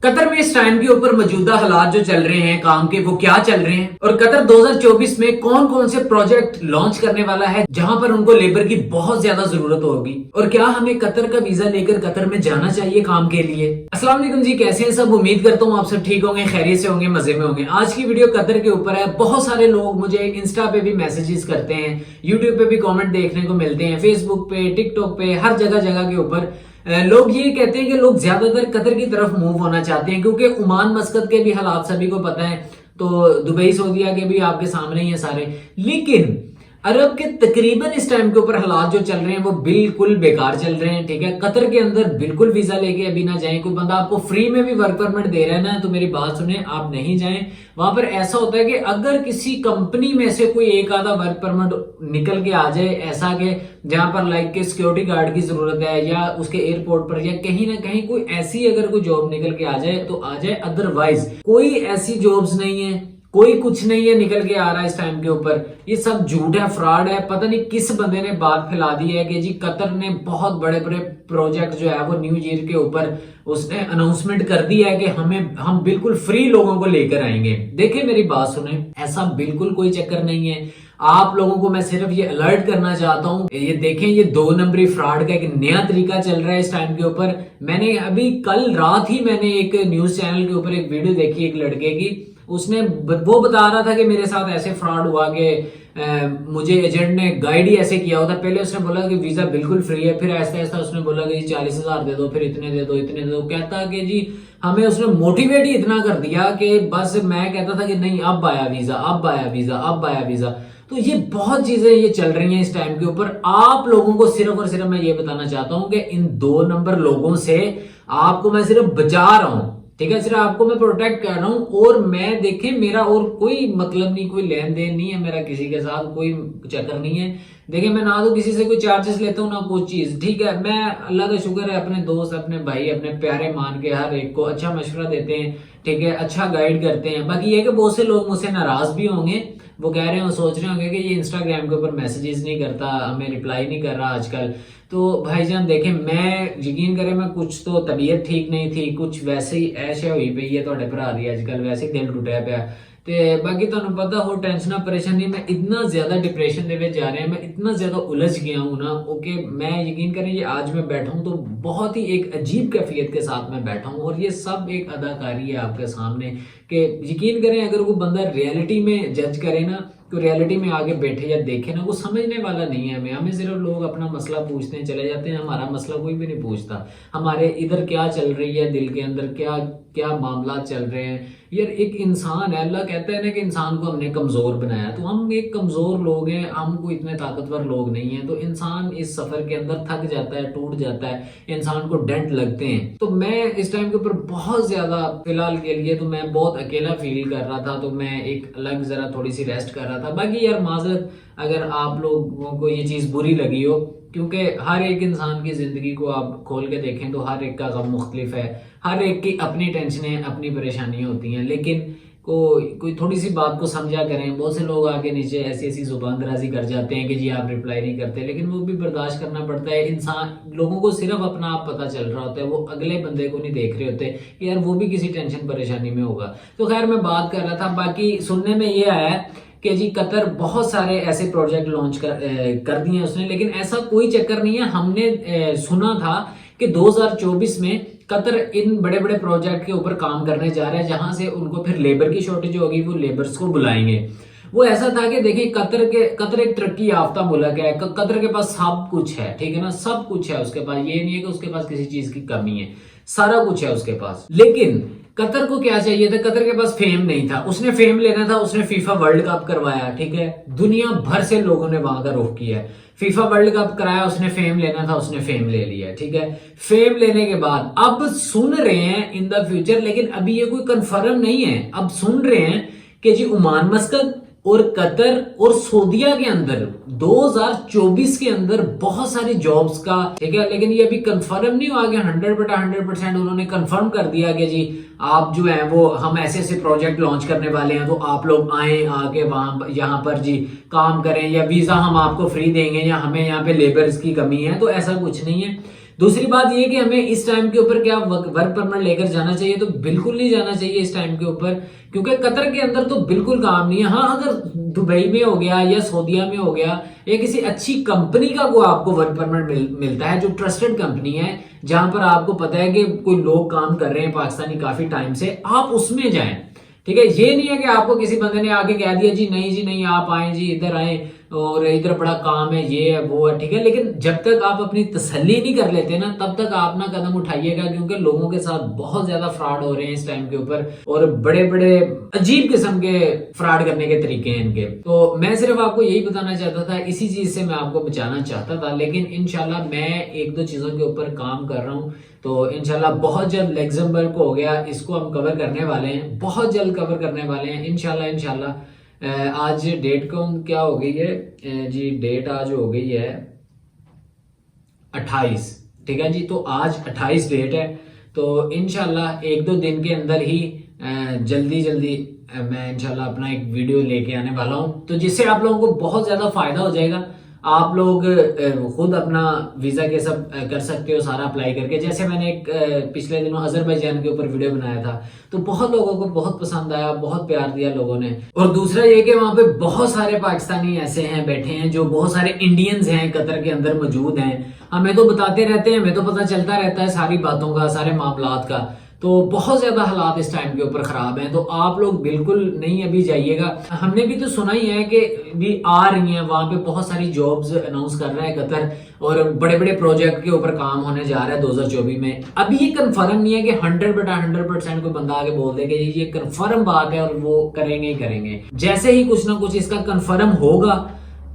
Qatar में इस time के ऊपर मौजूदा हालात जो चल रहे हैं काम के, वो क्या चल रहे हैं और कतर 2024 में कौन कौन से प्रोजेक्ट लॉन्च करने वाला है जहां पर उनको लेबर की बहुत ज्यादा जरूरत होगी, और क्या हमें कतर का वीजा लेकर कतर में जाना चाहिए काम के लिए। अस्सलाम वालेकुम जी, कैसे हैं सब? उम्मीद करता हूँ आप सब ठीक होंगे, खैरियत से होंगे, मजे में होंगे। आज की वीडियो कतर के ऊपर है। बहुत सारे लोग मुझे इंस्टा पे भी मैसेजेस करते हैं, यूट्यूब पे भी कॉमेंट देखने को मिलते हैं, फेसबुक पे, टिकटॉक पे, हर जगह जगह के ऊपर लोग ये कहते हैं कि लोग ज्यादातर कतर की तरफ मूव होना चाहते हैं, क्योंकि ओमान मस्कत के भी हालात सभी को पता है, तो दुबई सऊदीया के भी आपके सामने ही है सारे। लेकिन अरब के तकरीबन इस टाइम के ऊपर हालात जो चल रहे हैं वो बिल्कुल बेकार चल रहे हैं। ठीक है, कतर के अंदर बिल्कुल वीजा लेके अभी ना जाएं। कोई बंदा आपको फ्री में भी वर्क परमिट दे रहा है ना, तो मेरी बात सुने, आप नहीं जाएं। वहां पर ऐसा होता है कि अगर किसी कंपनी में से कोई एक आधा वर्क परमिट निकल के आ जाए, ऐसा कि जहां पर लाइक के सिक्योरिटी गार्ड की जरूरत है या उसके एयरपोर्ट पर या कहीं ना कहीं कोई ऐसी अगर कोई जॉब निकल के आ जाए तो आ जाए, अदरवाइज कोई ऐसी जॉब्स नहीं है, कोई कुछ नहीं है निकल के आ रहा है इस टाइम के ऊपर। ये सब झूठ है, फ्रॉड है। पता नहीं किस बंदे ने बात फैला दी है कि जी कतर ने बहुत बड़े बड़े प्रोजेक्ट जो है वो न्यू ईयर के ऊपर उसने अनाउंसमेंट कर दी है कि हम बिल्कुल फ्री लोगों को लेकर आएंगे। देखिए मेरी बात सुने, ऐसा बिल्कुल कोई चक्कर नहीं है। आप लोगों को मैं सिर्फ ये अलर्ट करना चाहता हूं, ये देखें, ये 2 नंबरी फ्रॉड का एक नया तरीका चल रहा है इस टाइम के ऊपर। मैंने अभी कल रात ही मैंने एक न्यूज चैनल के ऊपर एक वीडियो देखी एक लड़के की। उसने वो बता रहा था कि मेरे साथ ऐसे फ्रॉड हुआ कि मुझे एजेंट ने गाइड ही ऐसे किया होता। पहले उसने बोला कि वीजा बिल्कुल फ्री है, फिर ऐसा ऐसा उसने बोला कि 40,000 दे दो, फिर इतने दे दो, इतने दे दो। कहता कि जी हमें उसने मोटिवेट ही इतना कर दिया कि बस मैं कहता था कि नहीं अब आया वीजा, अब आया वीजा, अब आया वीजा। तो ये बहुत चीजें ये चल रही हैं इस टाइम के ऊपर। आप लोगों को सिर्फ और सिर्फ मैं ये बताना चाहता हूं कि इन 2 नंबर लोगों से आपको मैं सिर्फ बचा रहा हूं। ठीक है, सिर्फ आपको मैं प्रोटेक्ट कर रहा हूं। और मैं देखें, मेरा और कोई मतलब नहीं, कोई लेन देन नहीं है मेरा किसी के साथ, कोई चक्कर नहीं है। देखिए मैं ना तो किसी से कोई चार्जेस लेता हूँ ना कुछ चीज। ठीक है, मैं अल्लाह का शुक्र है अपने दोस्त, अपने भाई, अपने प्यारे मान के हर एक को अच्छा मशवरा देते हैं। ठीक है, अच्छा गाइड करते हैं। बाकी ये कि बहुत से लोग मुझसे नाराज भी होंगे, वो कह रहे हो, सोच रहे होंगे कि ये इंस्टाग्राम के ऊपर मैसेजेस नहीं करता, हमें रिप्लाई नहीं कर रहा आजकल। तो भाईजान देखें, मैं यकीन करें, मैं कुछ तो तबीयत ठीक नहीं थी, कुछ वैसे ही ऐशे हुई पई है ਤੁਹਾਡੇ ਭਰਾ ਦੀ आजकल, वैसे ही दिल टुटिया ਪਿਆ। ਤੇ ਬਾਕੀ ਤੁਹਾਨੂੰ पता हो टेंशन परेशानी में इतना ज्यादा डिप्रेशन ਦੇ ਵਿੱਚ जा रहे हैं, मैं इतना ज्यादा उलझ गया हूं ना। ओके, मैं यकीन करें ये आज मैं बैठा हूं तो बहुत ही एक अजीब कैफियत के साथ मैं बैठा हूं, और ये सब एक अदाकारी है आपके सामने। कि यकीन करें अगर कोई बंदा रियलिटी में जज करे ना, तो रियलिटी में आगे बैठे या देखे ना, वो समझने वाला नहीं है हमें सिर्फ लोग अपना मसला पूछते हैं, चले जाते हैं। हमारा मसला कोई भी नहीं पूछता, हमारे इधर क्या चल रही है, दिल के अंदर क्या क्या मामला चल रहे हैं। यार एक इंसान है, अल्लाह कहता है ना कि इंसान को हमने कमजोर बनाया, तो हम एक कमजोर लोग हैं, हम कोई इतने ताकतवर लोग नहीं है। तो इंसान इस सफर के अंदर थक जाता है, टूट जाता है, इंसान को डेंट लगते हैं। तो मैं इस टाइम के ऊपर बहुत ज्यादा फिलहाल के लिए तो मैं बहुत अकेला फील कर रहा था, तो मैं एक अलग जरा थोड़ी सी रेस्ट कर रहा था। बाकी यार माजरत अगर आप लोगों को ये चीज बुरी लगी हो, क्योंकि हर एक इंसान की जिंदगी को आप खोल के देखें तो हर एक का गम मुख्तलिफ है, हर एक की अपनी टेंशनें, अपनी परेशानियां होती हैं। लेकिन कोई थोड़ी सी बात को समझा करें। बहुत से लोग आगे नीचे ऐसी ऐसी जुबान दराजी कर जाते हैं कि जी आप रिप्लाई नहीं करते, लेकिन वो भी बर्दाश्त करना पड़ता है। इंसान लोगों को सिर्फ अपना आप पता चल रहा होता है, वो अगले बंदे को नहीं देख रहे होते कि यार वो भी किसी टेंशन परेशानी में होगा। तो खैर मैं बात कर रहा था, बाकी सुनने में ये आया है कि जी कतर बहुत सारे ऐसे प्रोजेक्ट लॉन्च कर दिए उसने, लेकिन ऐसा कोई चक्कर नहीं है। हमने सुना था कि 2024 में कतर इन बड़े बड़े प्रोजेक्ट के ऊपर काम करने जा रहा है, जहां से उनको फिर लेबर की शॉर्टेज होगी, वो लेबर्स को बुलाएंगे। वो ऐसा था कि देखिए कतर एक तरक्की याफ्ता मुल्क है, कतर के पास सब कुछ है। ठीक है ना, सब कुछ है उसके पास, ये नहीं है कि उसके पास किसी चीज की कमी है, सारा कुछ है उसके पास। लेकिन कतर को क्या चाहिए था? कतर के पास फेम नहीं था, उसने फेम लेना था, उसने फीफा वर्ल्ड कप करवाया। ठीक है, दुनिया भर से लोगों ने वहां का रुख किया है, फीफा वर्ल्ड कप कराया, उसने फेम लेना था, उसने फेम ले लिया। ठीक है, फेम लेने के बाद अब सुन रहे हैं इन द फ्यूचर, लेकिन अभी ये कोई कंफर्म नहीं है, अब सुन रहे हैं कि जी ओमान मस्कत और कतर और सऊदीया के अंदर 2024 के अंदर बहुत सारी जॉब्स का, ठीक है, लेकिन ये अभी कंफर्म नहीं हुआ कि 100% उन्होंने कंफर्म कर दिया कि जी आप जो है वो हम ऐसे ऐसे प्रोजेक्ट लॉन्च करने वाले हैं, तो आप लोग आए, आके वहां यहाँ पर जी काम करें, या वीजा हम आपको फ्री देंगे, या हमें यहाँ पे लेबर्स की कमी है। तो ऐसा कुछ नहीं है। दूसरी बात ये कि हमें इस टाइम के ऊपर क्या वर्क परमिट लेकर जाना चाहिए, तो बिल्कुल नहीं जाना चाहिए इस टाइम के ऊपर, क्योंकि कतर के अंदर तो बिल्कुल काम नहीं है। हाँ, अगर दुबई में हो गया या सऊदीया में हो गया या किसी अच्छी कंपनी का को आपको वर्क परमिट मिलता है, जो ट्रस्टेड कंपनी है, जहां पर आपको पता है कि कोई लोग काम कर रहे हैं पाकिस्तानी काफी टाइम से, आप उसमें जाएं। ठीक है, ये नहीं है कि आपको किसी बंदे ने आके कह दिया जी नहीं आप आए जी, इधर आए और इधर बड़ा काम है, ये है वो है। ठीक है, लेकिन जब तक आप अपनी तसल्ली नहीं कर लेते ना, तब तक आप ना कदम उठाइएगा, क्योंकि लोगों के साथ बहुत ज्यादा फ्रॉड हो रहे हैं इस टाइम के ऊपर, और बड़े बड़े अजीब किस्म के फ्रॉड करने के तरीके हैं इनके। तो मैं सिर्फ आपको यही बताना चाहता था, इसी चीज से मैं आपको बचाना चाहता था। लेकिन इंशाल्लाह मैं एक दो चीजों के ऊपर काम कर रहा हूँ, तो इंशाल्लाह बहुत जल्द लग्जमबर्ग को हो गया, इसको हम कवर करने वाले हैं, बहुत जल्द कवर करने वाले हैं इंशाल्लाह। आज डेट कौन क्या हो गई है जी, डेट आज हो गई है 28। ठीक है जी, तो आज 28 डेट है, तो इंशाल्लाह एक दो दिन के अंदर ही जल्दी मैं इंशाल्लाह अपना एक वीडियो लेके आने वाला हूं, तो जिससे आप लोगों को बहुत ज्यादा फायदा हो जाएगा। आप लोग खुद अपना वीजा के सब कर सकते हो सारा अप्लाई करके। जैसे मैंने एक पिछले दिनों अजरबैजान के ऊपर वीडियो बनाया था, तो बहुत लोगों को बहुत पसंद आया, बहुत प्यार दिया लोगों ने। और दूसरा ये कि वहां पे बहुत सारे पाकिस्तानी ऐसे हैं बैठे हैं, जो बहुत सारे इंडियंस हैं कतर के अंदर मौजूद हैं, हमें तो बताते रहते हैं, हमें तो पता चलता रहता है सारी बातों का, सारे मामलात का। तो बहुत ज्यादा हालात इस टाइम के ऊपर खराब हैं, तो आप लोग बिल्कुल नहीं अभी जाइएगा। हमने भी तो सुना ही है कि भी आ रही हैं वहां पे बहुत सारी जॉब्स अनाउंस कर रहा है कतर, और बड़े बड़े प्रोजेक्ट के ऊपर काम होने जा रहा है 2024 में। अभी ये कंफर्म नहीं है कि 100% कोई बंदा आके बोल दे कि ये कंफर्म बात है और वो करेंगे ही करेंगे। जैसे ही कुछ ना कुछ इसका कंफर्म होगा,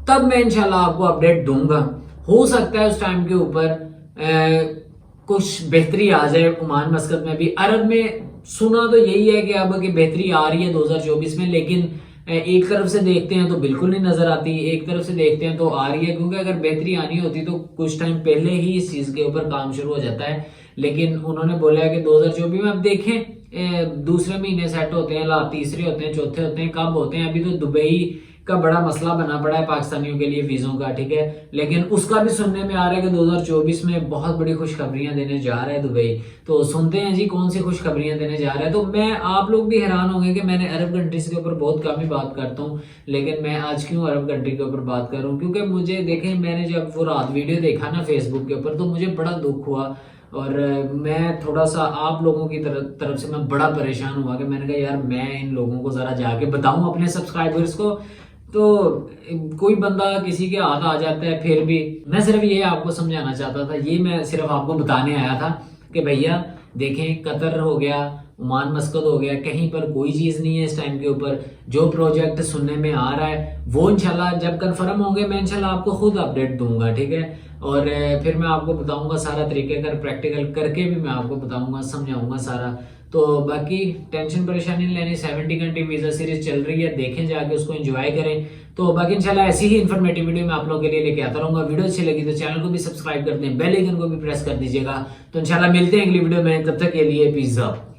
तब मैं इंशाल्लाह आपको अपडेट दूंगा। हो सकता है उस टाइम के ऊपर कुछ बेहतरी आ जाए ओमान मस्कत में भी। अरब में सुना तो यही है कि अब की बेहतरी आ रही है 2024 में, लेकिन एक तरफ से देखते हैं तो बिल्कुल नहीं नजर आती, एक तरफ से देखते हैं तो आ रही है, क्योंकि अगर बेहतरी आनी होती तो कुछ टाइम पहले ही इस चीज के ऊपर काम शुरू हो जाता है। लेकिन उन्होंने बोला है कि 2024 में, अब देखें दूसरे महीने सेट होते हैं, तीसरे होते हैं, चौथे होते हैं, कब होते हैं। अभी तो दुबई का बड़ा मसला बना पड़ा है पाकिस्तानियों के लिए वीजों का। ठीक है, लेकिन उसका भी सुनने में आ रहा है कि 2024 में बहुत बड़ी खुशखबरियां देने जा रहा है दुबई। तो सुनते हैं जी कौन सी खुशखबरियां देने जा रहा है। तो मैं, आप लोग भी हैरान होंगे कि मैंने अरब कंट्रीज के ऊपर बहुत कम ही बात करता हूँ, लेकिन मैं आज क्यों अरब कंट्री के ऊपर बात कर रहा हूँ, क्योंकि मुझे देखें, मैंने जब वो रात वीडियो देखा ना फेसबुक के ऊपर, तो मुझे बड़ा दुख हुआ, और मैं थोड़ा सा आप लोगों की तरफ से मैं बड़ा परेशान हुआ कि मैंने कहा यार मैं इन लोगों को जरा जाके बताऊं अपने सब्सक्राइबर्स को। तो कोई बंदा किसी के हाथ आ जाता है, फिर भी मैं सिर्फ ये आपको समझाना चाहता था, ये मैं सिर्फ आपको बताने आया था कि भैया देखें, कतर हो गया, ओमान मस्कत हो गया, कहीं पर कोई चीज नहीं है इस टाइम के ऊपर। जो प्रोजेक्ट सुनने में आ रहा है वो इंशाल्लाह जब कंफर्म होंगे, मैं इंशाल्लाह आपको खुद अपडेट दूंगा। ठीक है, और फिर मैं आपको बताऊंगा सारा तरीकेकार, प्रैक्टिकल करके भी मैं आपको बताऊंगा, समझाऊंगा सारा। तो बाकी टेंशन परेशानी नहीं लेनी, 70 कंट्री वीजा सीरीज चल रही है, देखें जाके उसको एंजॉय करें। तो बाकी इंशाल्लाह ऐसी ही इन्फॉर्मेटिव वीडियो मैं आप लोगों के लिए लेके आता रहूंगा। वीडियो अच्छी लगी तो चैनल को भी सब्सक्राइब कर दें, बेल आइकन को भी प्रेस कर दीजिएगा। तो इंशाल्लाह मिलते हैं अगली वीडियो में, तब तक के लिए पीस आउट।